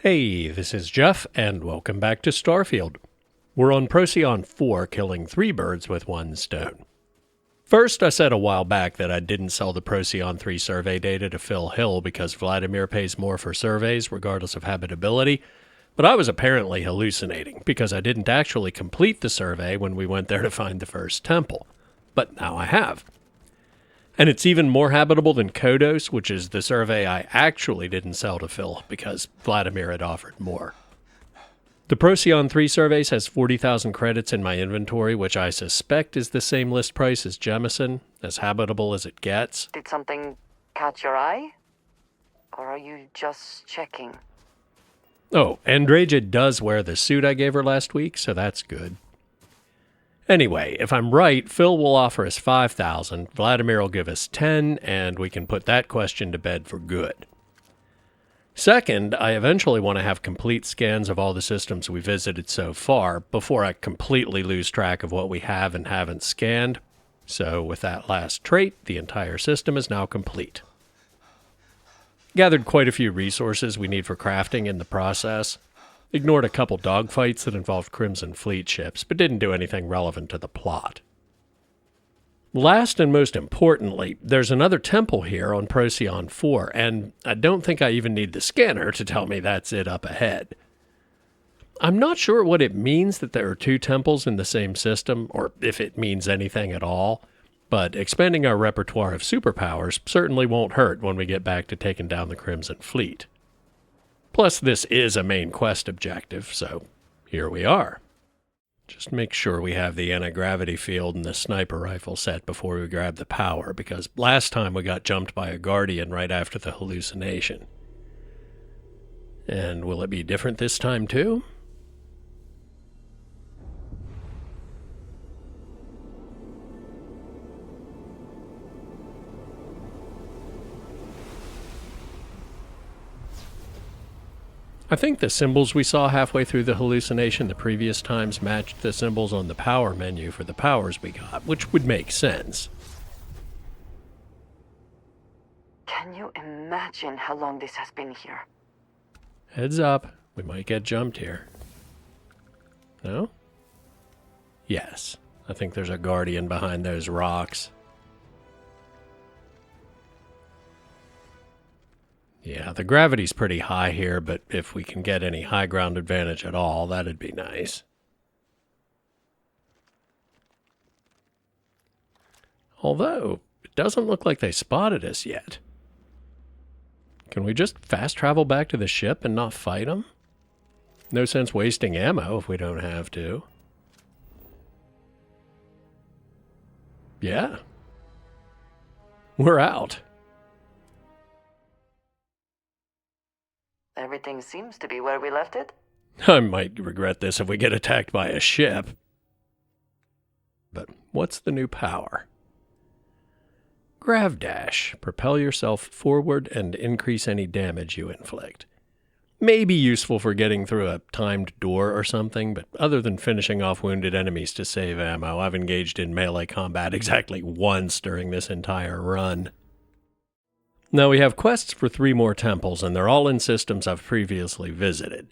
Hey, this is Jeff, and welcome back to Starfield. We're on Procyon IV, killing 3 birds with 1 stone. First, I said a while back that I didn't sell the Procyon III survey data to Phil Hill because Vladimir pays more for surveys, regardless of habitability, but I was apparently hallucinating because I didn't actually complete the survey when we went there to find the first temple. But now I have. And it's even more habitable than Kodos, which is the survey I actually didn't sell to Phil because Vladimir had offered more. The Procyon III survey has 40,000 credits in my inventory, which I suspect is the same list price as Jemison, as habitable as it gets. Did something catch your eye? Or are you just checking? Oh, Andreja does wear the suit I gave her last week, so that's good. Anyway, if I'm right, Phil will offer us 5,000, Vladimir will give us 10, and we can put that question to bed for good. Second, I eventually want to have complete scans of all the systems we visited so far before I completely lose track of what we have and haven't scanned. So with that last trait, the entire system is now complete. Gathered quite a few resources we need for crafting in the process. Ignored a couple dogfights that involved Crimson Fleet ships, but didn't do anything relevant to the plot. Last and most importantly, there's another temple here on Procyon IV, and I don't think I even need the scanner to tell me that's it up ahead. I'm not sure what it means that there are 2 temples in the same system, or if it means anything at all, but expanding our repertoire of superpowers certainly won't hurt when we get back to taking down the Crimson Fleet. Plus, this is a main quest objective, so here we are. Just make sure we have the anti-gravity field and the sniper rifle set before we grab the power, because last time we got jumped by a guardian right after the hallucination. And will it be different this time too? I think the symbols we saw halfway through the hallucination the previous times matched the symbols on the power menu for the powers we got, which would make sense. Can you imagine how long this has been here? Heads up, we might get jumped here. No? Yes, I think there's a guardian behind those rocks. Yeah, the gravity's pretty high here, but if we can get any high ground advantage at all, that'd be nice. Although, it doesn't look like they spotted us yet. Can we just fast travel back to the ship and not fight them? No sense wasting ammo if we don't have to. Yeah. We're out. Everything seems to be where we left it. I might regret this if we get attacked by a ship. But what's the new power? Grav Dash. Propel yourself forward and increase any damage you inflict. May be useful for getting through a timed door or something, but other than finishing off wounded enemies to save ammo, I've engaged in melee combat exactly once during this entire run. Now we have quests for 3 more temples, and they're all in systems I've previously visited.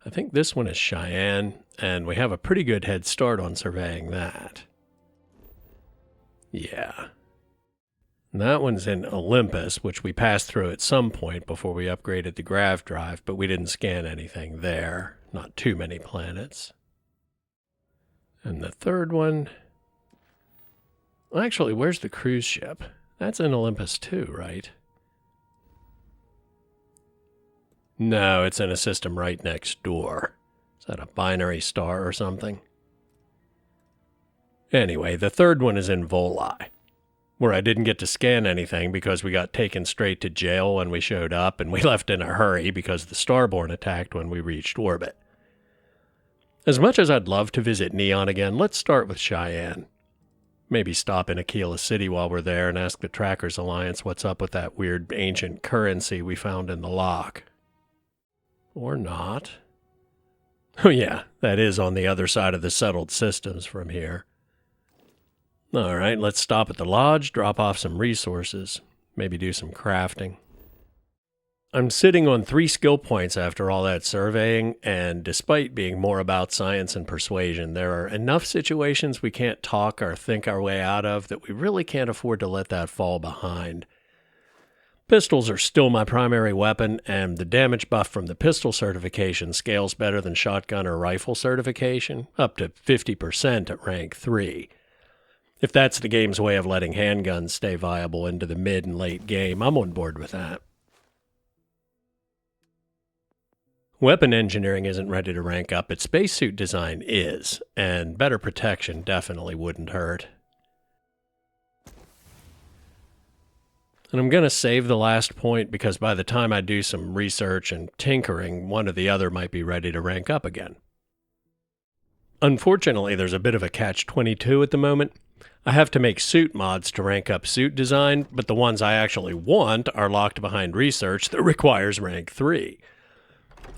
I think this one is Cheyenne, and we have a pretty good head start on surveying that. Yeah. That one's in Olympus, which we passed through at some point before we upgraded the grav drive, but we didn't scan anything there. Not too many planets. And the third one... Actually, where's the cruise ship? That's in Olympus too, right? No, it's in a system right next door. Is that a binary star or something? Anyway, the third one is in Volii, where I didn't get to scan anything because we got taken straight to jail when we showed up, and we left in a hurry because the starborn attacked when we reached orbit. As much as I'd love to visit Neon again, let's start with Cheyenne. Maybe stop in Aquila City while we're there and ask the Trackers Alliance what's up with that weird ancient currency we found in the lock. Or not. Oh yeah, that is on the other side of the settled systems from here. Alright, let's stop at the lodge, drop off some resources, maybe do some crafting. I'm sitting on 3 skill points after all that surveying, and despite being more about science and persuasion, there are enough situations we can't talk or think our way out of that we really can't afford to let that fall behind. Pistols are still my primary weapon, and the damage buff from the pistol certification scales better than shotgun or rifle certification, up to 50% at rank 3. If that's the game's way of letting handguns stay viable into the mid and late game, I'm on board with that. Weapon engineering isn't ready to rank up, but spacesuit design is, and better protection definitely wouldn't hurt. And I'm going to save the last point because by the time I do some research and tinkering, one or the other might be ready to rank up again. Unfortunately, there's a bit of a catch-22 at the moment. I have to make suit mods to rank up suit design, but the ones I actually want are locked behind research that requires rank 3.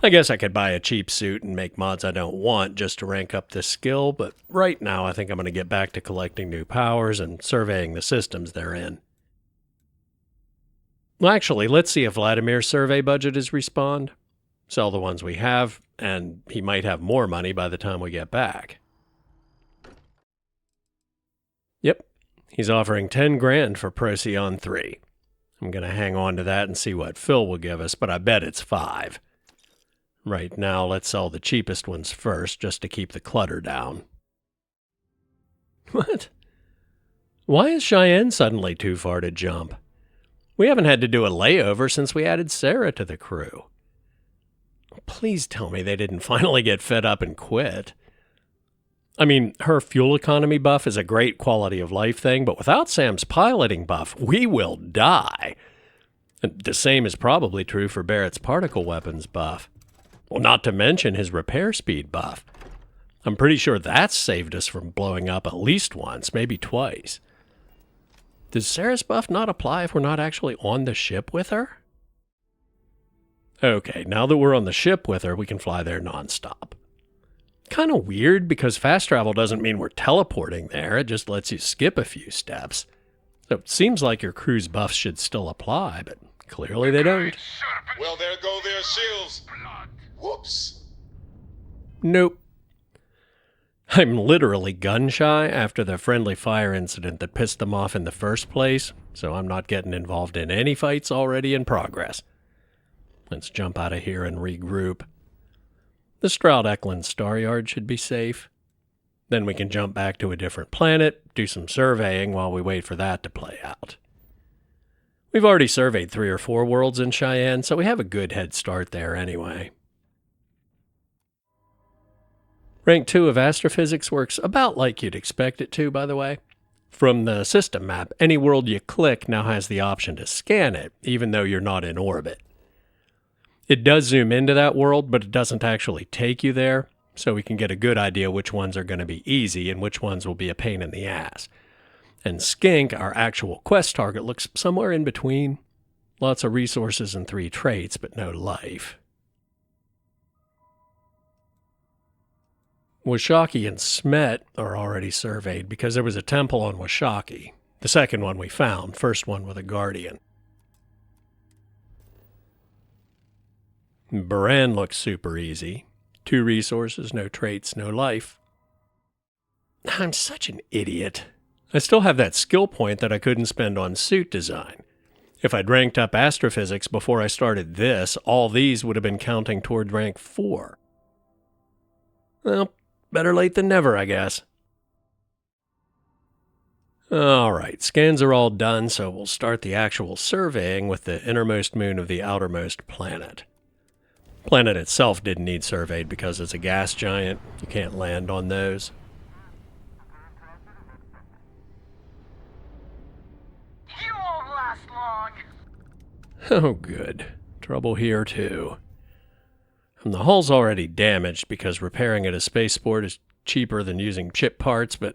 I guess I could buy a cheap suit and make mods I don't want just to rank up this skill, but right now I think I'm going to get back to collecting new powers and surveying the systems they're in. Well, actually, let's see if Vladimir's survey budget is respawned. Sell the ones we have, and he might have more money by the time we get back. Yep, he's offering 10 grand for Procyon III. I'm going to hang on to that and see what Phil will give us, but I bet it's 5. Right now, let's sell the cheapest ones first, just to keep the clutter down. What? Why is Cheyenne suddenly too far to jump? We haven't had to do a layover since we added Sarah to the crew. Please tell me they didn't finally get fed up and quit. I mean, her fuel economy buff is a great quality of life thing, but without Sam's piloting buff, we will die. And the same is probably true for Barrett's particle weapons buff. Well, not to mention his repair speed buff. I'm pretty sure that's saved us from blowing up at least once, maybe twice. Does Sarah's buff not apply if we're not actually on the ship with her? Okay, now that we're on the ship with her, we can fly there nonstop. Kind of weird because fast travel doesn't mean we're teleporting there, it just lets you skip a few steps. So it seems like your crew's buffs should still apply, but clearly they don't. Well, there go their shields. Whoops. Nope. I'm literally gun-shy after the friendly fire incident that pissed them off in the first place, so I'm not getting involved in any fights already in progress. Let's jump out of here and regroup. The Stroud-Eklund Star Yard should be safe. Then we can jump back to a different planet, do some surveying while we wait for that to play out. We've already surveyed 3 or 4 worlds in Cheyenne, so we have a good head start there anyway. Rank 2 of astrophysics works about like you'd expect it to, by the way. From the system map, any world you click now has the option to scan it, even though you're not in orbit. It does zoom into that world, but it doesn't actually take you there, so we can get a good idea which ones are going to be easy and which ones will be a pain in the ass. And Skink, our actual quest target, looks somewhere in between. Lots of resources and 3 traits, but no life. Washaki and Smet are already surveyed because there was a temple on Washaki. The second one we found, first one with a guardian. Baran looks super easy. 2 resources, no traits, no life. I'm such an idiot. I still have that skill point that I couldn't spend on suit design. If I'd ranked up astrophysics before I started this, all these would have been counting toward rank 4. Well, better late than never, I guess. Alright, scans are all done, so we'll start the actual surveying with the innermost moon of the outermost planet. Planet itself didn't need surveyed because it's a gas giant. You can't land on those. You won't last long. Oh good. Trouble here too. And the hull's already damaged because repairing at a spaceport is cheaper than using chip parts, but,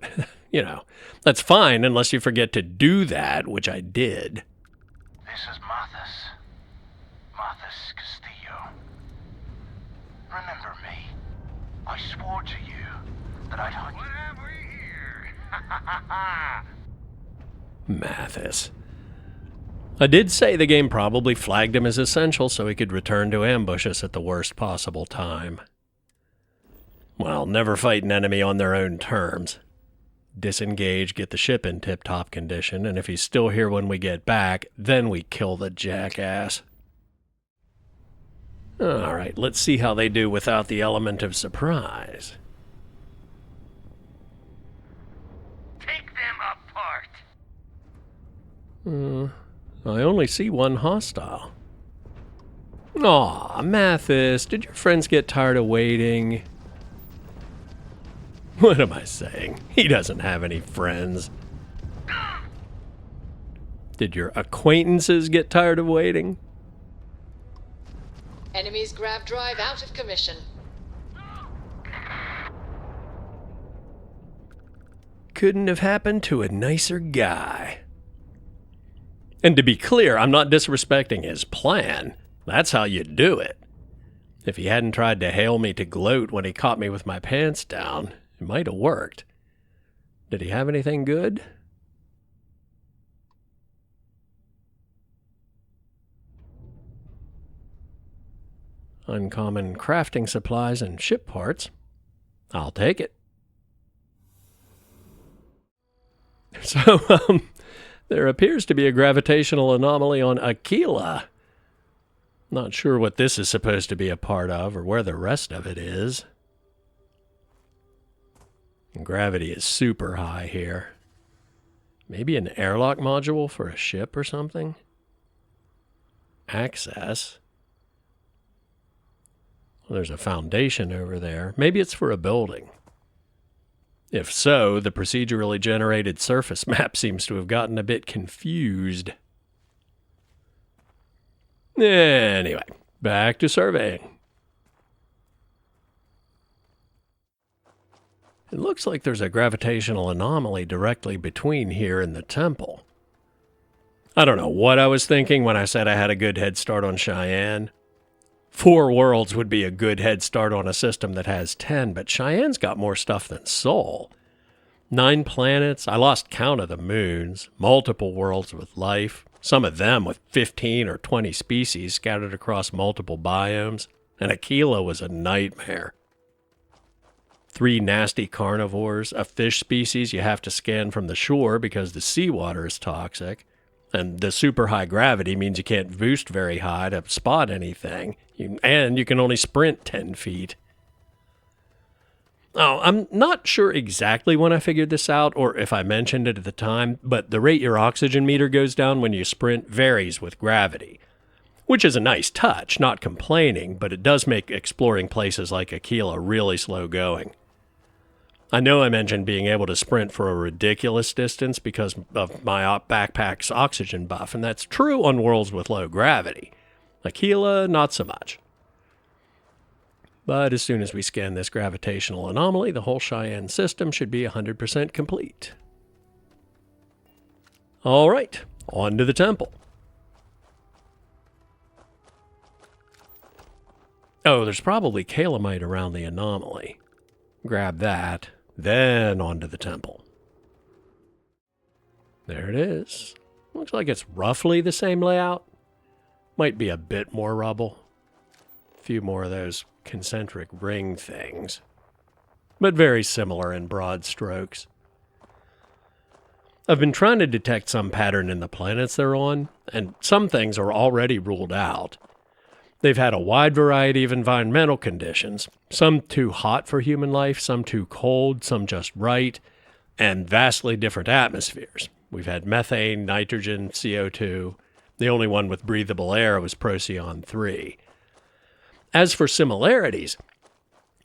you know, that's fine unless you forget to do that, which I did. This is Mathis. Mathis Castillo. Remember me? I swore to you that I'd hunt you. What have we here? Mathis. I did say the game probably flagged him as essential so he could return to ambush us at the worst possible time. Well, never fight an enemy on their own terms. Disengage, get the ship in tip-top condition, and if he's still here when we get back, then we kill the jackass. Alright, let's see how they do without the element of surprise. Take them apart. I only see one hostile. Aw, Mathis, did your friends get tired of waiting? What am I saying? He doesn't have any friends. Did your acquaintances get tired of waiting? Enemy's grav drive out of commission. Couldn't have happened to a nicer guy. And to be clear, I'm not disrespecting his plan. That's how you do it. If he hadn't tried to hail me to gloat when he caught me with my pants down, it might have worked. Did he have anything good? Uncommon crafting supplies and ship parts. I'll take it. So, there appears to be a gravitational anomaly on Aquila. Not sure what this is supposed to be a part of or where the rest of it is. Gravity is super high here. Maybe an airlock module for a ship or something? Access. Well, there's a foundation over there. Maybe it's for a building. If so, the procedurally generated surface map seems to have gotten a bit confused. Anyway, back to surveying. It looks like there's a gravitational anomaly directly between here and the temple. I don't know what I was thinking when I said I had a good head start on Cheyenne. 4 worlds would be a good head start on a system that has 10, but Cheyenne's got more stuff than Sol. 9 planets, I lost count of the moons, multiple worlds with life, some of them with 15 or 20 species scattered across multiple biomes, and Aquila was a nightmare. 3 nasty carnivores, a fish species you have to scan from the shore because the seawater is toxic, and the super high gravity means you can't boost very high to spot anything, and you can only sprint 10 feet. Oh, I'm not sure exactly when I figured this out or if I mentioned it at the time, but the rate your oxygen meter goes down when you sprint varies with gravity, which is a nice touch, not complaining, but it does make exploring places like Aquila really slow going. I know I mentioned being able to sprint for a ridiculous distance because of my backpack's oxygen buff, and that's true on worlds with low gravity. Aquila, not so much. But as soon as we scan this gravitational anomaly, the whole Cheyenne system should be 100% complete. All right, on to the temple. Oh, there's probably calamite around the anomaly. Grab that, then onto the temple. There it is. Looks like it's roughly the same layout. Might be a bit more rubble. A few more of those concentric ring things. But very similar in broad strokes. I've been trying to detect some pattern in the planets they're on, and some things are already ruled out. They've had a wide variety of environmental conditions, some too hot for human life, some too cold, some just right, and vastly different atmospheres. We've had methane, nitrogen, CO2. The only one with breathable air was Procyon IV. As for similarities,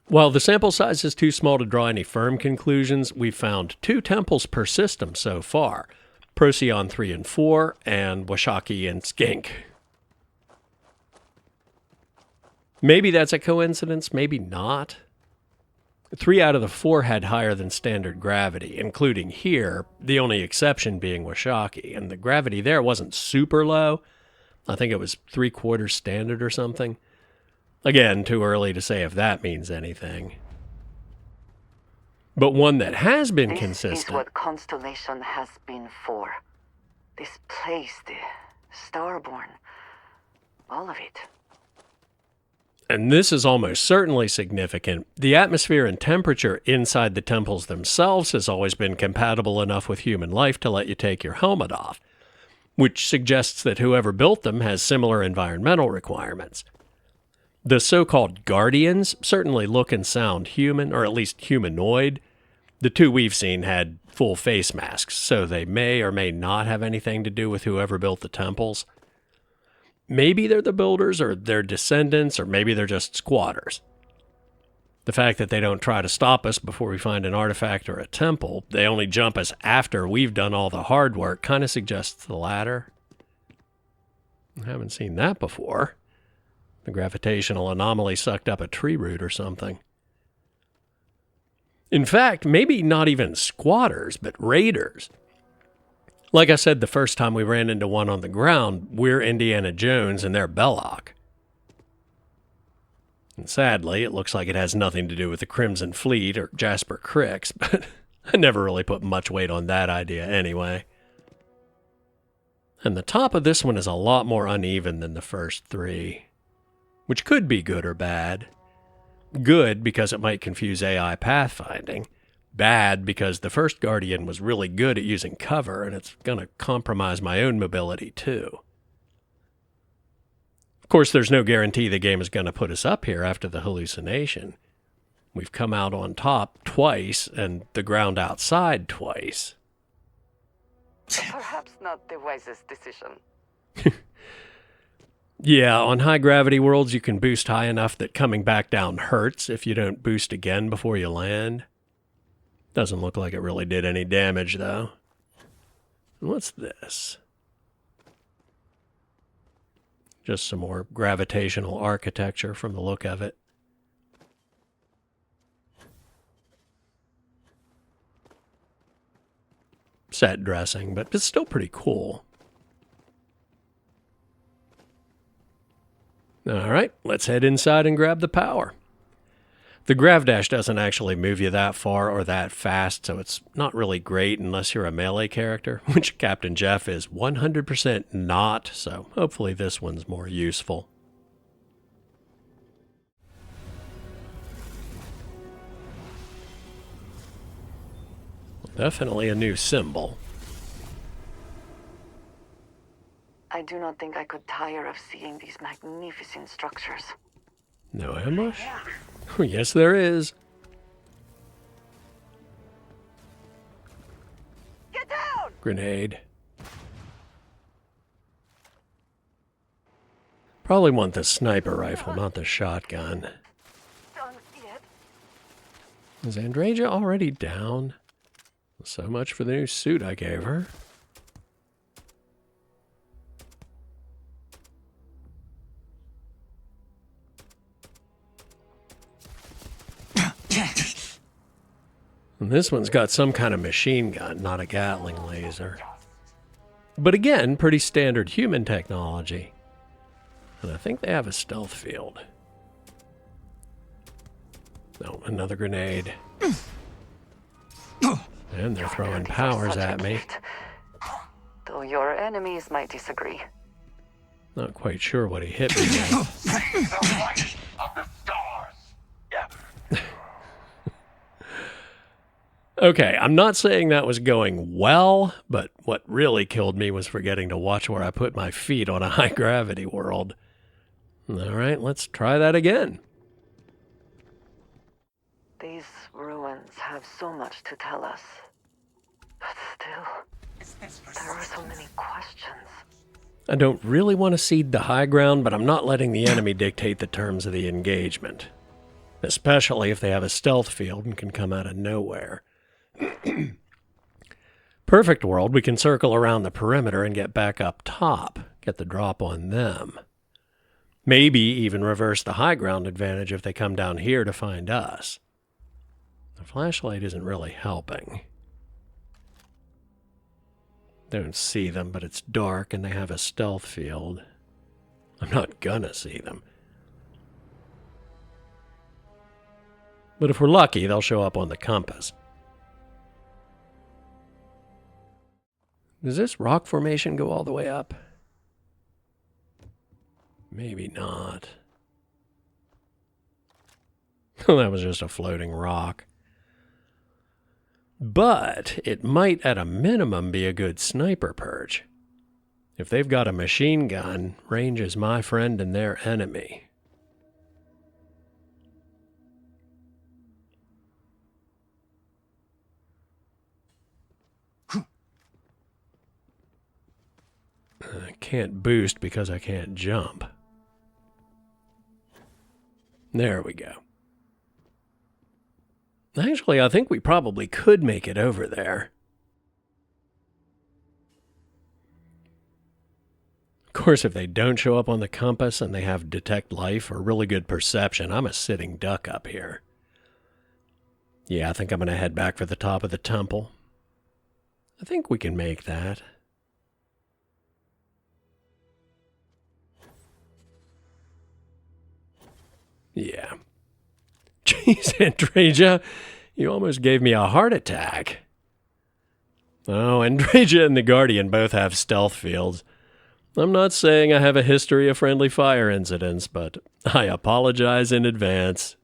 while the sample size is too small to draw any firm conclusions, we've found 2 temples per system so far, Procyon III and IV, and Washaki and Skink. Maybe that's a coincidence, maybe not. 3 out of the 4 had higher than standard gravity, including here, the only exception being Washaki, and the gravity there wasn't super low. I think it was 3/4 standard or something. Again, too early to say if that means anything. But one that has been This consistent. is what Constellation has been for. This place, Starborn. All of it. And this is almost certainly significant. The atmosphere and temperature inside the temples themselves has always been compatible enough with human life to let you take your helmet off, which suggests that whoever built them has similar environmental requirements. The so-called guardians certainly look and sound human, or at least humanoid. The two we've seen had full face masks, so they may or may not have anything to do with whoever built the temples. Maybe they're the builders, or their descendants, or maybe they're just squatters. The fact that they don't try to stop us before we find an artifact or a temple, they only jump us after we've done all the hard work, kind of suggests the latter. I haven't seen that before. The gravitational anomaly sucked up a tree root or something. In fact, maybe not even squatters, but raiders. Like I said the first time we ran into one on the ground, we're Indiana Jones and they're Belloc. And sadly, it looks like it has nothing to do with the Crimson Fleet or Jasper Cricks, but I never really put much weight on that idea anyway. And the top of this one is a lot more uneven than the first three, which could be good or bad. Good because it might confuse AI pathfinding. Bad because the first Guardian was really good at using cover, and it's going to compromise my own mobility too. Of course, there's no guarantee the game is going to put us up here after the hallucination. We've come out on top twice, and the ground outside twice. Perhaps not the wisest decision. Yeah, on high gravity worlds you can boost high enough that coming back down hurts if you don't boost again before you land. Doesn't look like it really did any damage, though. What's this? Just some more gravitational architecture from the look of it. Set dressing, but it's still pretty cool. All right, let's head inside and grab the power. The grav dash doesn't actually move you that far or that fast, so it's not really great unless you're a melee character, which Captain Jeff is 100% not, so hopefully this one's more useful. Definitely a new symbol. I do not think I could tire of seeing these magnificent structures. No ambush? Yes, there is. Get down! Grenade. Probably want the sniper rifle, not the shotgun. Don't see it. Is Andreja already down? So much for the new suit I gave her. And this one's got some kind of machine gun, not a Gatling laser. But again, pretty standard human technology. And I think they have a stealth field. Oh, another grenade. And they're throwing powers at me. Though your enemies might disagree. Not quite sure what he hit me with. The light of the stars. Okay, I'm not saying that was going well, but what really killed me was forgetting to watch where I put my feet on a high-gravity world. All right, let's try that again. These ruins have so much to tell us. But still, there are so many questions. I don't really want to cede the high ground, but I'm not letting the enemy dictate the terms of the engagement. Especially if they have a stealth field and can come out of nowhere. Perfect world, we can circle around the perimeter and get back up top, get the drop on them. Maybe even reverse the high ground advantage if they come down here to find us. The flashlight isn't really helping. Don't see them, but it's dark and they have a stealth field. I'm not gonna see them. But if we're lucky, they'll show up on the compass. Does this rock formation go all the way up? Maybe not. That was just a floating rock. But it might, at a minimum, be a good sniper perch. If they've got a machine gun, range is my friend and their enemy. I can't boost because I can't jump. There we go. Actually, I think we probably could make it over there. Of course, if they don't show up on the compass and they have detect life or really good perception, I'm a sitting duck up here. Yeah, I think I'm going to head back for the top of the temple. I think we can make that. Yeah. Jeez, Andreja, you almost gave me a heart attack. Oh, Andreja and the Guardian both have stealth fields. I'm not saying I have a history of friendly fire incidents, but I apologize in advance.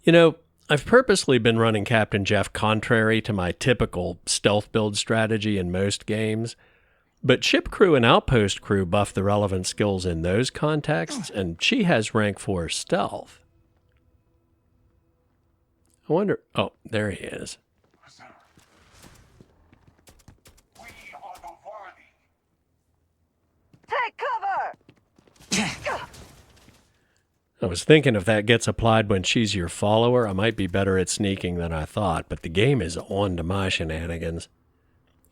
You know, I've purposely been running Captain Jeff contrary to my typical stealth build strategy in most games. But ship crew and outpost crew buff the relevant skills in those contexts, and she has rank 4 stealth. I wonder... Oh, there he is. We are the Volii. Take cover! I was thinking if that gets applied when she's your follower, I might be better at sneaking than I thought, but the game is on to my shenanigans.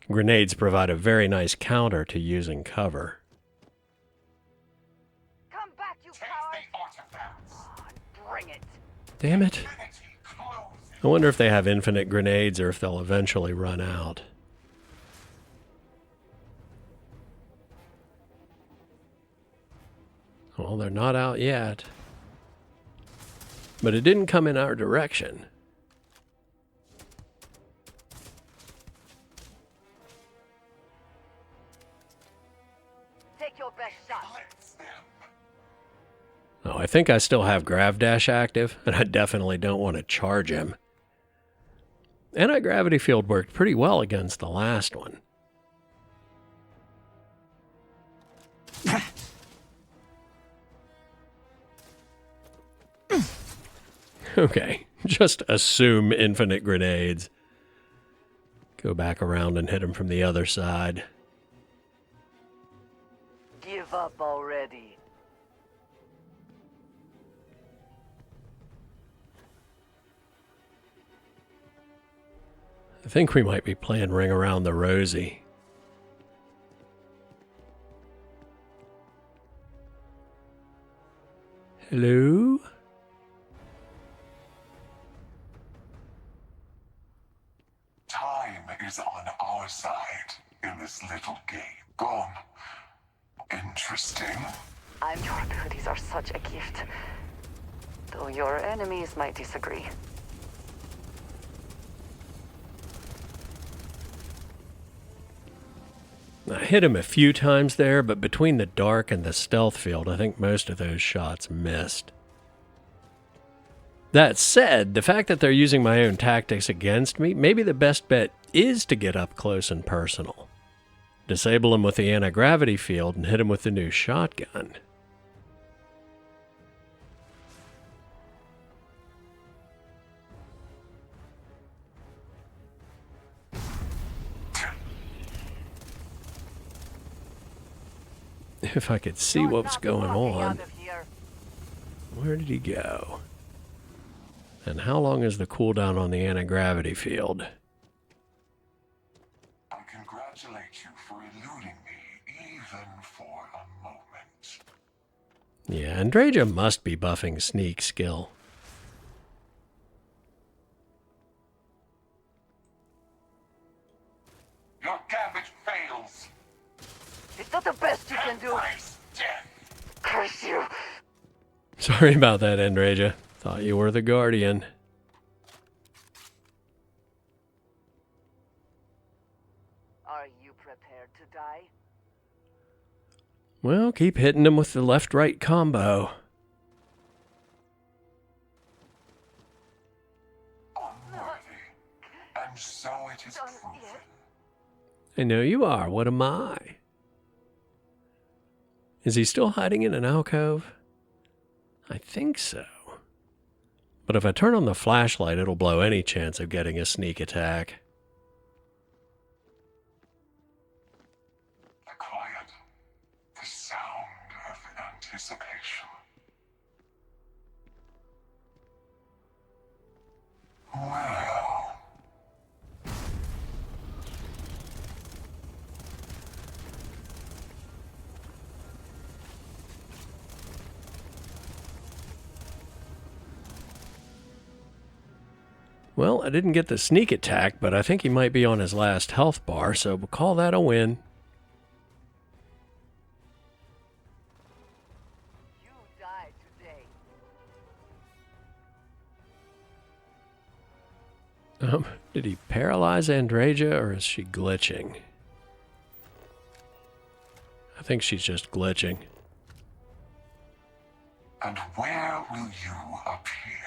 Grenades provide a very nice counter to using cover. Come back, you Take coward! the artifacts. Bring it! Damn it. Infinity closes. I wonder if they have infinite grenades or if they'll eventually run out. Well, they're not out yet. But it didn't come in our direction. Take your best shot! Blitz them. Oh, I think I still have Grav Dash active, and I definitely don't want to charge him. Anti-gravity field worked pretty well against the last one. Okay, just assume infinite grenades. Go back around and hit him from the other side. Give up already. I think we might be playing Ring Around the Rosie. Hello? Time is on our side in this little game. Gone. Interesting. Your abilities are such a gift. Though your enemies might disagree. I hit him a few times there, but between the dark and the stealth field, I think most of those shots missed. That said, the fact that they're using my own tactics against me, maybe the best bet is to get up close and personal. Disable him with the anti-gravity field and hit him with the new shotgun. If I could see what's going on. Where did he go? And how long is the cooldown on the anti-gravity field? I congratulate you for eluding me, even for a moment. Yeah, Andreja must be buffing sneak skill. Your gambit fails. Is that the best you can do? Embrace death. Curse you! Sorry about that, Andreja. Thought you were the Guardian. Are you prepared to Well, keep hitting him with the left-right combo. Unworthy. And so it is proven. I know you are. What am I? Is he still hiding in an alcove? I think so. But if I turn on the flashlight, it'll blow any chance of getting a sneak attack. The quiet. The sound of anticipation. Well. Well, I didn't get the sneak attack, but I think he might be on his last health bar, so we'll call that a win. You died today. Did he paralyze Andreja, or is she glitching? I think she's just glitching. And where will you appear?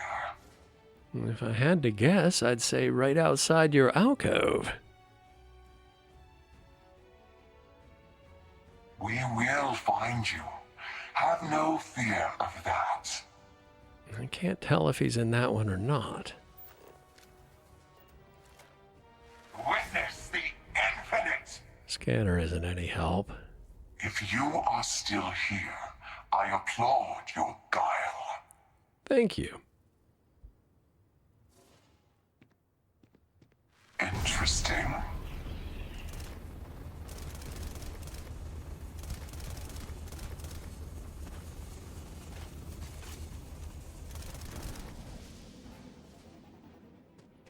If I had to guess, I'd say right outside your alcove. We will find you. Have no fear of that. I can't tell if he's in that one or not. Witness the infinite. Scanner isn't any help. If you are still here, I applaud your guile. Thank you. Interesting.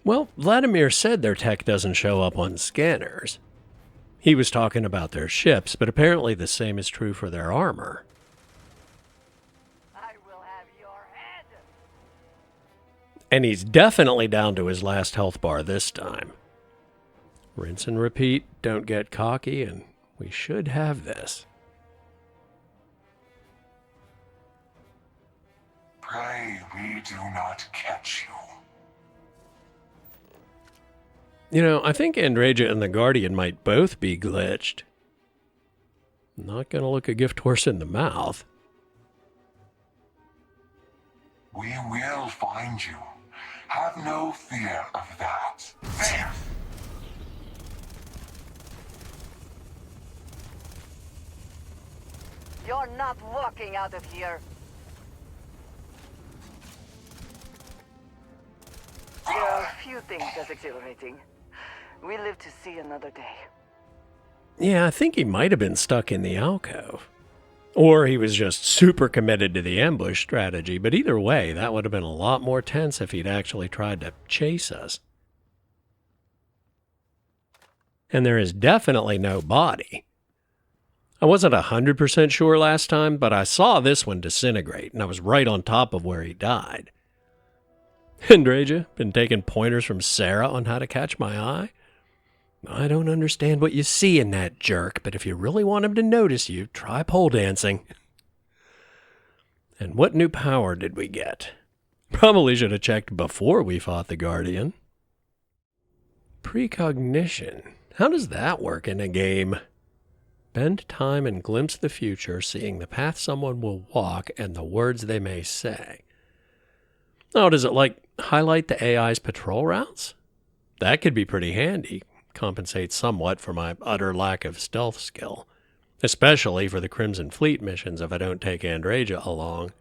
Well, Vladimir said their tech doesn't show up on scanners. He was talking about their ships, but apparently the same is true for their armor. I will have your head. And he's definitely down to his last health bar this time. Rinse and repeat, don't get cocky, and we should have this. Pray we do not catch you. You know, I think Andreja and the Guardian might both be glitched. Not gonna look a gift horse in the mouth. We will find you. Have no fear of that. There! You're not walking out of here. There are few things as exhilarating. We live to see another day. Yeah, I think he might have been stuck in the alcove. Or he was just super committed to the ambush strategy, but either way, that would have been a lot more tense if he'd actually tried to chase us. And there is definitely no body. I wasn't 100% sure last time, but I saw this one disintegrate, and I was right on top of where he died. Andreja, been taking pointers from Sarah on how to catch my eye? I don't understand what you see in that jerk, but if you really want him to notice you, try pole dancing. And what new power did we get? Probably should have checked before we fought the Guardian. Precognition. How does that work in a game? Bend time and glimpse the future, seeing the path someone will walk and the words they may say. Oh, does it like highlight the AI's patrol routes? That could be pretty handy. Compensate somewhat for my utter lack of stealth skill. Especially for the Crimson Fleet missions if I don't take Andreja along.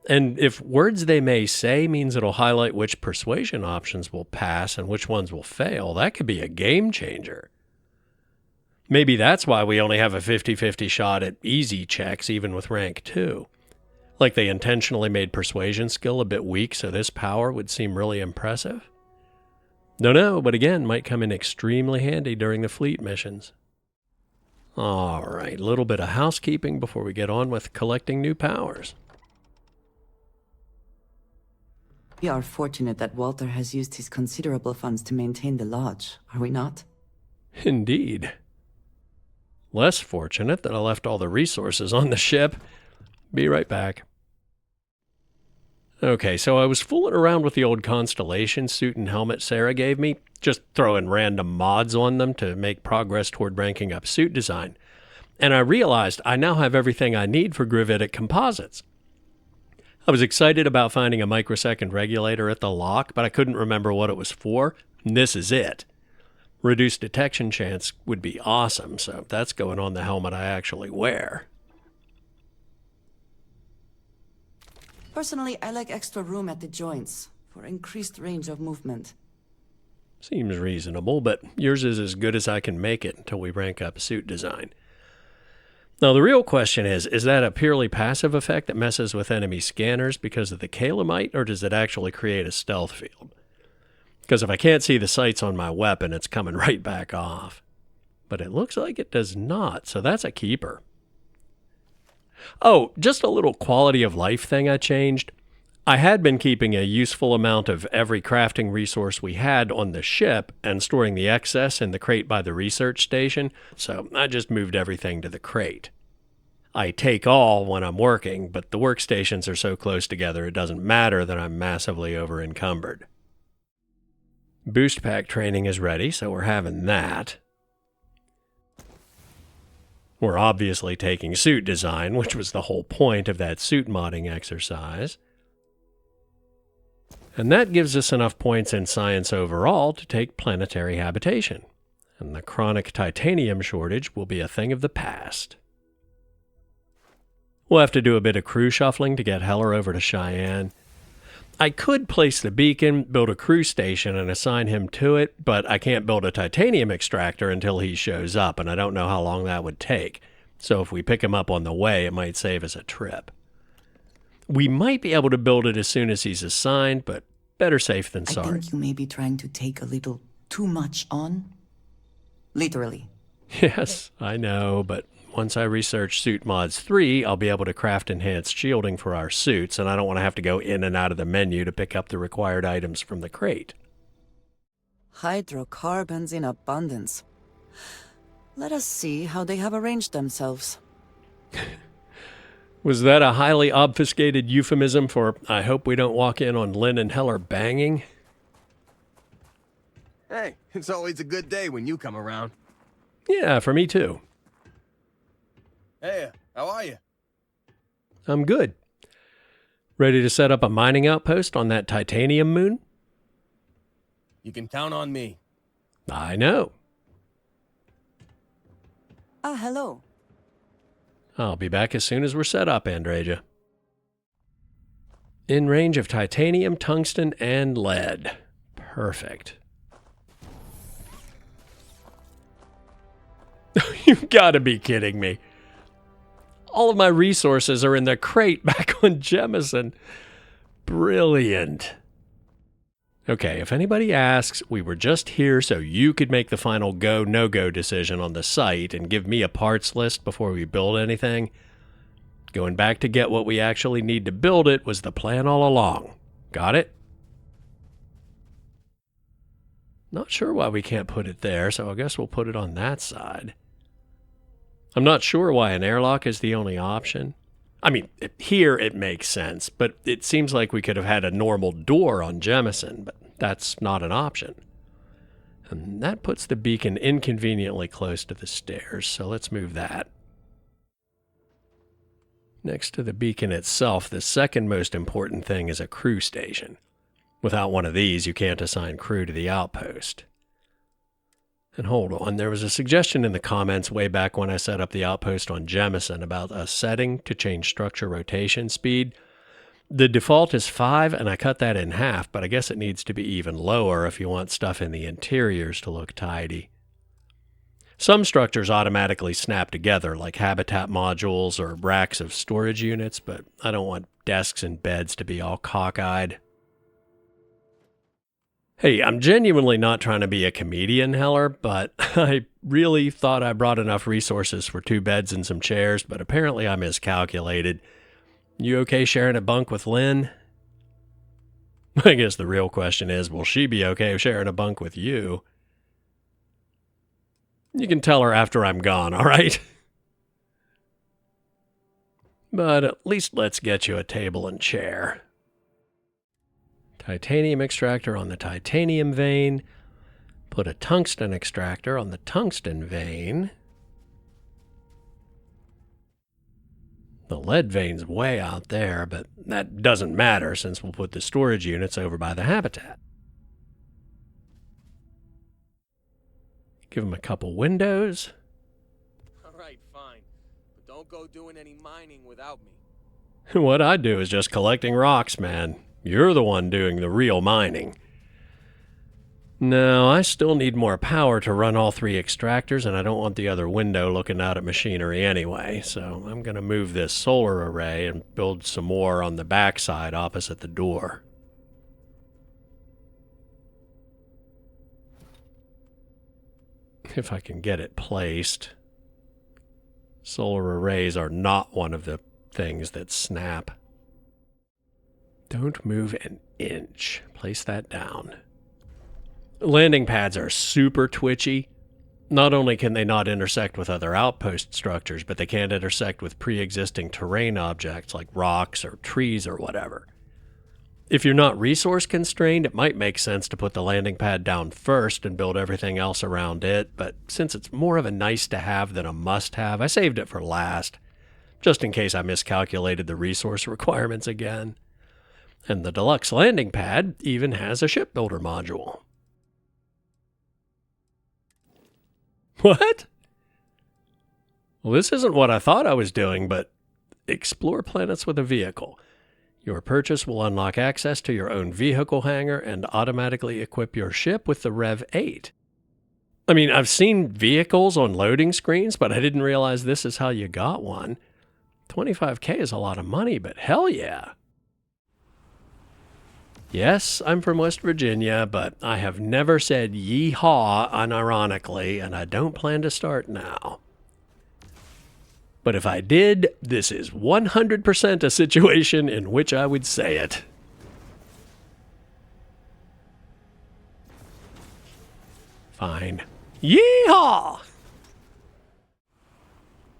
And if words they may say means it'll highlight which persuasion options will pass and which ones will fail, that could be a game changer. Maybe that's why we only have a 50-50 shot at easy checks even with rank 2. Like they intentionally made persuasion skill a bit weak so this power would seem really impressive? Don't know, but again, might come in extremely handy during the fleet missions. Alright, a little bit of housekeeping before we get on with collecting new powers. We are fortunate that Walter has used his considerable funds to maintain the lodge, are we not? Indeed. Less fortunate that I left all the resources on the ship. Be right back. Okay, so I was fooling around with the old Constellation suit and helmet Sarah gave me, just throwing random mods on them to make progress toward ranking up suit design. And I realized I now have everything I need for gravitic composites. I was excited about finding a microsecond regulator at the lock, but I couldn't remember what it was for, and this is it. Reduced detection chance would be awesome, so that's going on the helmet I actually wear. Personally, I like extra room at the joints for increased range of movement. Seems reasonable, but yours is as good as I can make it until we rank up suit design. Now, the real question is that a purely passive effect that messes with enemy scanners because of the calamite, or does it actually create a stealth field? Because if I can't see the sights on my weapon, it's coming right back off. But it looks like it does not, so that's a keeper. Oh, just a little quality of life thing I changed. I had been keeping a useful amount of every crafting resource we had on the ship and storing the excess in the crate by the research station, so I just moved everything to the crate. I take all when I'm working, but the workstations are so close together it doesn't matter that I'm massively over-encumbered. Boost pack training is ready, so we're having that. We're obviously taking suit design, which was the whole point of that suit modding exercise. And that gives us enough points in science overall to take planetary habitation. And the chronic titanium shortage will be a thing of the past. We'll have to do a bit of crew shuffling to get Heller over to Cheyenne. I could place the beacon, build a crew station, and assign him to it, but I can't build a titanium extractor until he shows up, and I don't know how long that would take. So if we pick him up on the way, it might save us a trip. We might be able to build it as soon as he's assigned, but better safe than sorry. I think you may be trying to take a little too much on. Literally. Yes, I know, but once I research Suit Mods 3, I'll be able to craft enhanced shielding for our suits, and I don't want to have to go in and out of the menu to pick up the required items from the crate. Hydrocarbons in abundance. Let us see how they have arranged themselves. Was that a highly obfuscated euphemism for I hope we don't walk in on Lynn and Heller banging? Hey, it's always a good day when you come around. Yeah, for me too. Hey, how are you? I'm good. Ready to set up a mining outpost on that titanium moon? You can count on me. I know. Hello. I'll be back as soon as we're set up, Andreja. In range of titanium, tungsten, and lead. Perfect. You've got to be kidding me. All of my resources are in the crate back on Jemison. Brilliant. Okay, if anybody asks, we were just here so you could make the final go, no-go decision on the site and give me a parts list before we build anything. Going back to get what we actually need to build it was the plan all along. Got it? Not sure why we can't put it there, so I guess we'll put it on that side. I'm not sure why an airlock is the only option. I mean, here it makes sense, but it seems like we could have had a normal door on Jemison, but that's not an option. And that puts the beacon inconveniently close to the stairs, so let's move that. Next to the beacon itself, the second most important thing is a crew station. Without one of these, you can't assign crew to the outpost. And hold on, there was a suggestion in the comments way back when I set up the outpost on Jemison about a setting to change structure rotation speed. The default is 5, and I cut that in half, but I guess it needs to be even lower if you want stuff in the interiors to look tidy. Some structures automatically snap together, like habitat modules or racks of storage units, but I don't want desks and beds to be all cockeyed. Hey, I'm genuinely not trying to be a comedian, Heller, but I really thought I brought enough resources for 2 beds and some chairs, but apparently I miscalculated. You okay sharing a bunk with Lynn? I guess the real question is, will she be okay sharing a bunk with you? You can tell her after I'm gone, all right? But at least let's get you a table and chair. Titanium extractor on the titanium vein. Put a tungsten extractor on the tungsten vein. The lead vein's way out there, but that doesn't matter since we'll put the storage units over by the habitat. Give them a couple windows. All right, fine. But don't go doing any mining without me. What I do is just collecting rocks, man. You're the one doing the real mining. No, I still need more power to run all 3 extractors, and I don't want the other window looking out at machinery anyway, so I'm going to move this solar array and build some more on the backside opposite the door. If I can get it placed. Solar arrays are not one of the things that snap. Don't move an inch. Place that down. Landing pads are super twitchy. Not only can they not intersect with other outpost structures, but they can't intersect with pre-existing terrain objects like rocks or trees or whatever. If you're not resource constrained, it might make sense to put the landing pad down first and build everything else around it, but since it's more of a nice to have than a must have, I saved it for last, just in case I miscalculated the resource requirements again. And the deluxe landing pad even has a shipbuilder module. What? Well, this isn't what I thought I was doing, but explore planets with a vehicle. Your purchase will unlock access to your own vehicle hangar and automatically equip your ship with the Rev 8. I mean, I've seen vehicles on loading screens, but I didn't realize this is how you got one. $25K is a lot of money, but hell yeah. Yes, I'm from West Virginia, but I have never said yeehaw unironically, and I don't plan to start now. But if I did, this is 100% a situation in which I would say it. Fine. Yeehaw!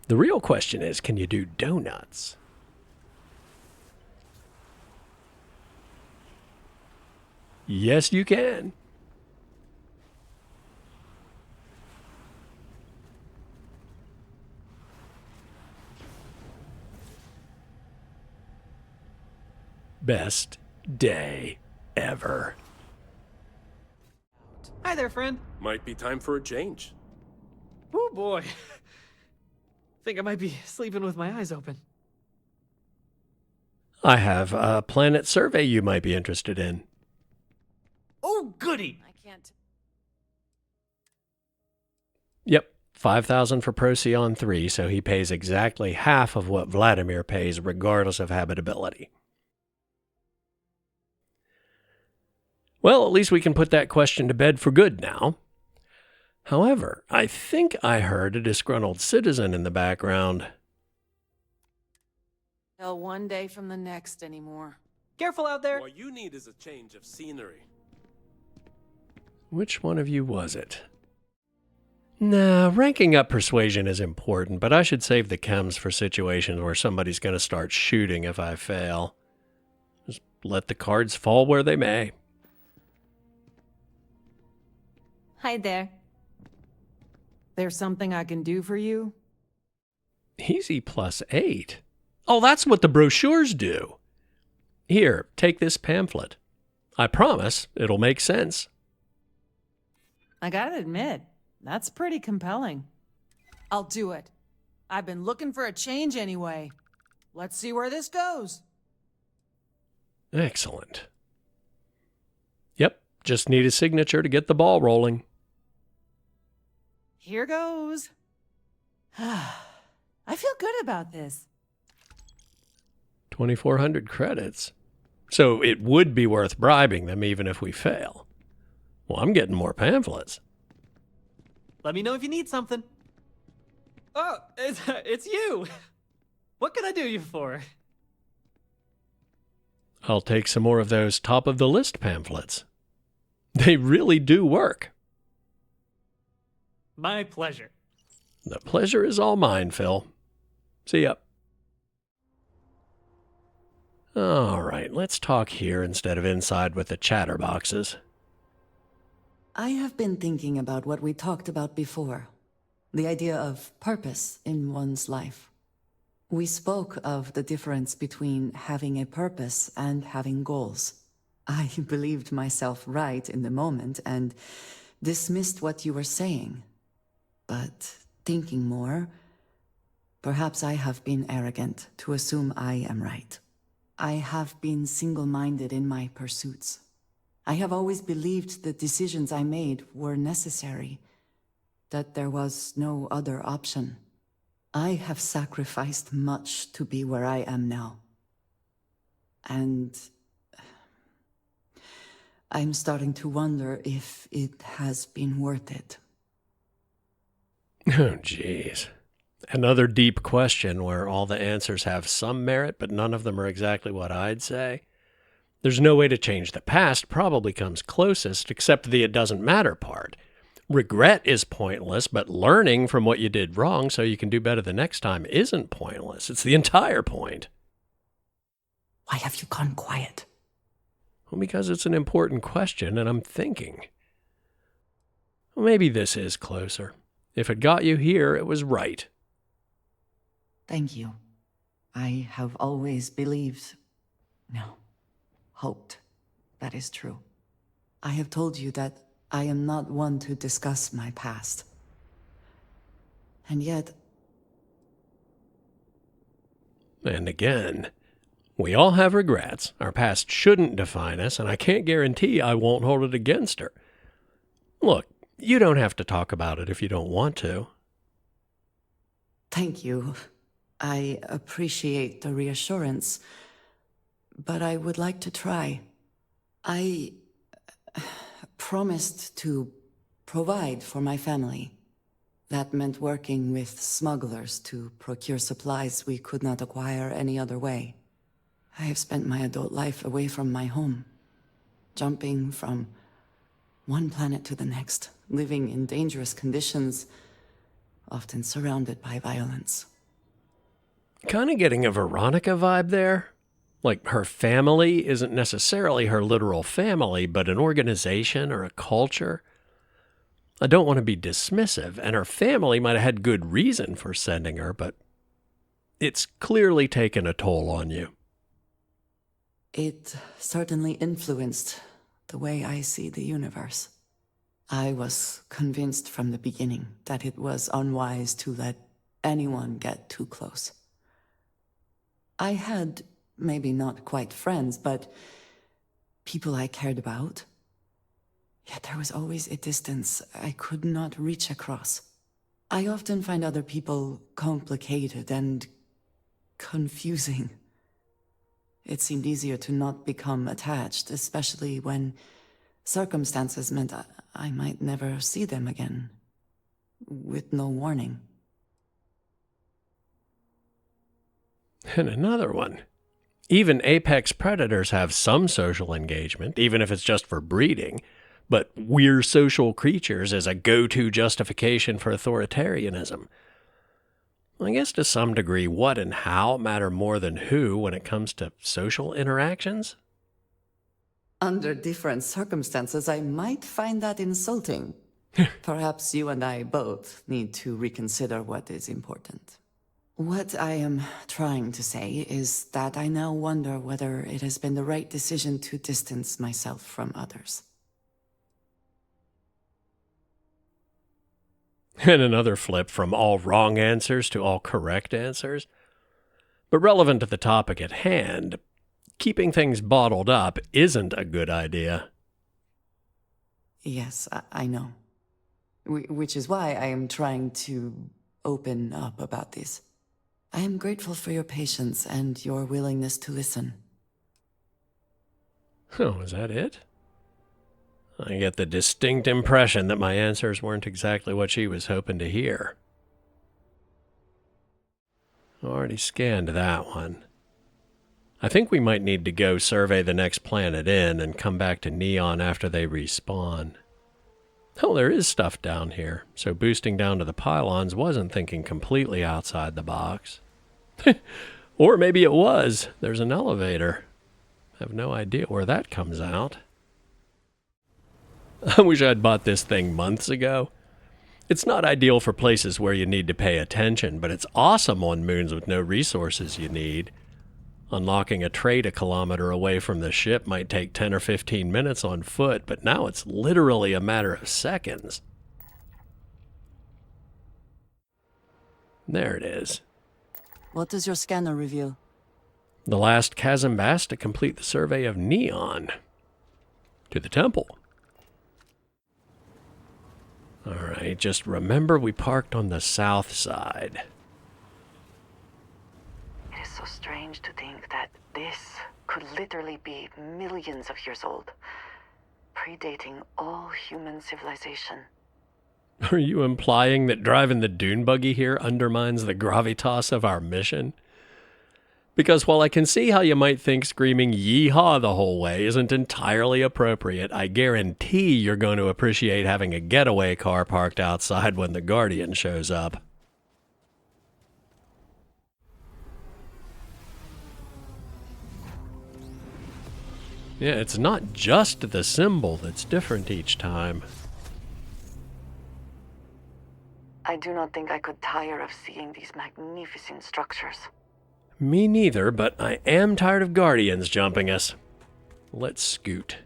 The real question is, can you do donuts? Yes, you can. Best day ever. Hi there, friend. Might be time for a change. Oh boy. Think I might be sleeping with my eyes open. I have a planet survey you might be interested in. Oh, goody! I can't. Yep, 5,000 for Procyon IV, so he pays exactly half of what Vladimir pays, regardless of habitability. Well, at least we can put that question to bed for good now. However, I think I heard a disgruntled citizen in the background. Tell one day from the next anymore. Careful out there. What you need is a change of scenery. Which one of you was it? Nah, ranking up persuasion is important, but I should save the chems for situations where somebody's going to start shooting if I fail. Just let the cards fall where they may. Hi there. There's something I can do for you? Easy +8. Oh, that's what the brochures do. Here, take this pamphlet. I promise it'll make sense. I gotta admit, that's pretty compelling. I'll do it. I've been looking for a change anyway. Let's see where this goes. Excellent. Yep, just need a signature to get the ball rolling. Here goes. I feel good about this. 2,400 credits. So it would be worth bribing them even if we fail. Well, I'm getting more pamphlets. Let me know if you need something. Oh, it's you. What can I do you for? I'll take some more of those top-of-the-list pamphlets. They really do work. My pleasure. The pleasure is all mine, Phil. See ya. All right, let's talk here instead of inside with the chatterboxes. I have been thinking about what we talked about before. The idea of purpose in one's life. We spoke of the difference between having a purpose and having goals. I believed myself right in the moment and dismissed what you were saying. But thinking more, perhaps I have been arrogant to assume I am right. I have been single-minded in my pursuits. I have always believed the decisions I made were necessary, that there was no other option. I have sacrificed much to be where I am now. And I'm starting to wonder if it has been worth it. Oh, jeez. Another deep question where all the answers have some merit, but none of them are exactly what I'd say. There's no way to change the past probably comes closest, except the it doesn't matter part. Regret is pointless, but learning from what you did wrong so you can do better the next time isn't pointless. It's the entire point. Why have you gone quiet? Well, because it's an important question and I'm thinking. Well, maybe this is closer. If it got you here, it was right. Thank you. I have always believed, no, hoped that is true. I have told you that I am not one to discuss my past. And yet... And again, we all have regrets. Our past shouldn't define us, and I can't guarantee I won't hold it against her. Look, you don't have to talk about it if you don't want to. Thank you. I appreciate the reassurance, but I would like to try. I promised to provide for my family. That meant working with smugglers to procure supplies we could not acquire any other way. I have spent my adult life away from my home, jumping from one planet to the next, living in dangerous conditions, often surrounded by violence. Kind of getting a Veronica vibe there. Like her family isn't necessarily her literal family, but an organization or a culture. I don't want to be dismissive, and her family might have had good reason for sending her, but it's clearly taken a toll on you. It certainly influenced the way I see the universe. I was convinced from the beginning that it was unwise to let anyone get too close. I had, maybe not quite friends, but people I cared about. Yet there was always a distance I could not reach across. I often find other people complicated and confusing. It seemed easier to not become attached, especially when circumstances meant I might never see them again, with no warning. And another one. Even apex predators have some social engagement, even if it's just for breeding. But we're social creatures as a go-to justification for authoritarianism. I guess to some degree, what and how matter more than who when it comes to social interactions. Under different circumstances, I might find that insulting. Perhaps you and I both need to reconsider what is important. What I am trying to say is that I now wonder whether it has been the right decision to distance myself from others. And another flip from all wrong answers to all correct answers. But relevant to the topic at hand, keeping things bottled up isn't a good idea. Yes, I know. Which is why I am trying to open up about this. I am grateful for your patience and your willingness to listen. Oh, is that it? I get the distinct impression that my answers weren't exactly what she was hoping to hear. Already scanned that one. I think we might need to go survey the next planet in and come back to Neon after they respawn. Oh, there is stuff down here, so boosting down to the pylons wasn't thinking completely outside the box. Or maybe it was. There's an elevator. I have no idea where that comes out. I wish I'd bought this thing months ago. It's not ideal for places where you need to pay attention, but it's awesome on moons with no resources you need. Unlocking a trait a kilometer away from the ship might take 10 or 15 minutes on foot, but now it's literally a matter of seconds. There it is. What does your scanner reveal? The last chasmbass to complete the survey of Neon. To the temple. Alright, just remember we parked on the south side. It is so strange to think that this could literally be millions of years old, predating all human civilization. Are you implying that driving the dune buggy here undermines the gravitas of our mission? Because while I can see how you might think screaming yeehaw the whole way isn't entirely appropriate, I guarantee you're going to appreciate having a getaway car parked outside when the Guardian shows up. Yeah, it's not just the symbol that's different each time. I do not think I could tire of seeing these magnificent structures. Me neither, but I am tired of Guardians jumping us. Let's scoot.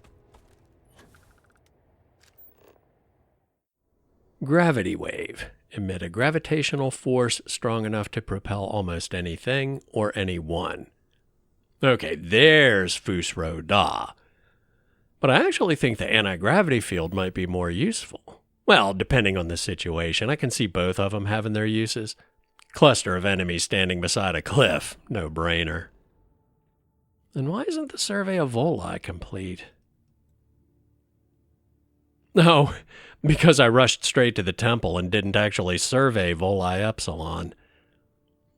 Gravity wave. Emit a gravitational force strong enough to propel almost anything or anyone. Okay, there's Fusro Da. But I actually think the anti-gravity field might be more useful. Well, depending on the situation, I can see both of them having their uses. Cluster of enemies standing beside a cliff. No brainer. Then why isn't the survey of Volii complete? No, because I rushed straight to the temple and didn't actually survey Volii Epsilon.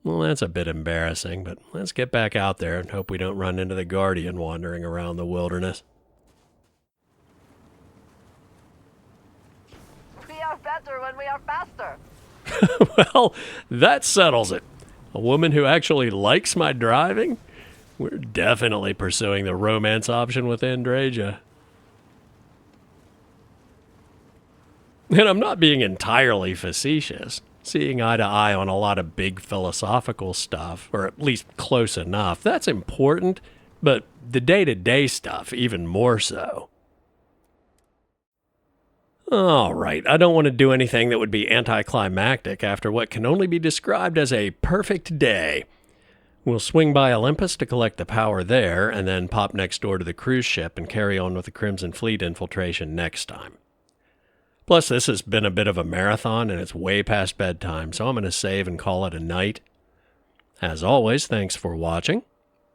Well, that's a bit embarrassing, but let's get back out there and hope we don't run into the Guardian wandering around the wilderness. We are better when we are faster. Well, that settles it. A woman who actually likes my driving? We're definitely pursuing the romance option with Andreja. And I'm not being entirely facetious. Seeing eye to eye on a lot of big philosophical stuff, or at least close enough, that's important, but the day-to-day stuff even more so. All right, I don't want to do anything that would be anticlimactic after what can only be described as a perfect day. We'll swing by Olympus to collect the power there, and then pop next door to the cruise ship and carry on with the Crimson Fleet infiltration next time. Plus, this has been a bit of a marathon, and it's way past bedtime, so I'm going to save and call it a night. As always, thanks for watching.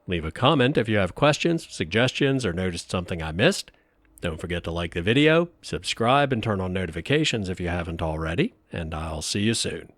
Leave a comment if you have questions, suggestions, or noticed something I missed. Don't forget to like the video, subscribe, and turn on notifications if you haven't already, and I'll see you soon.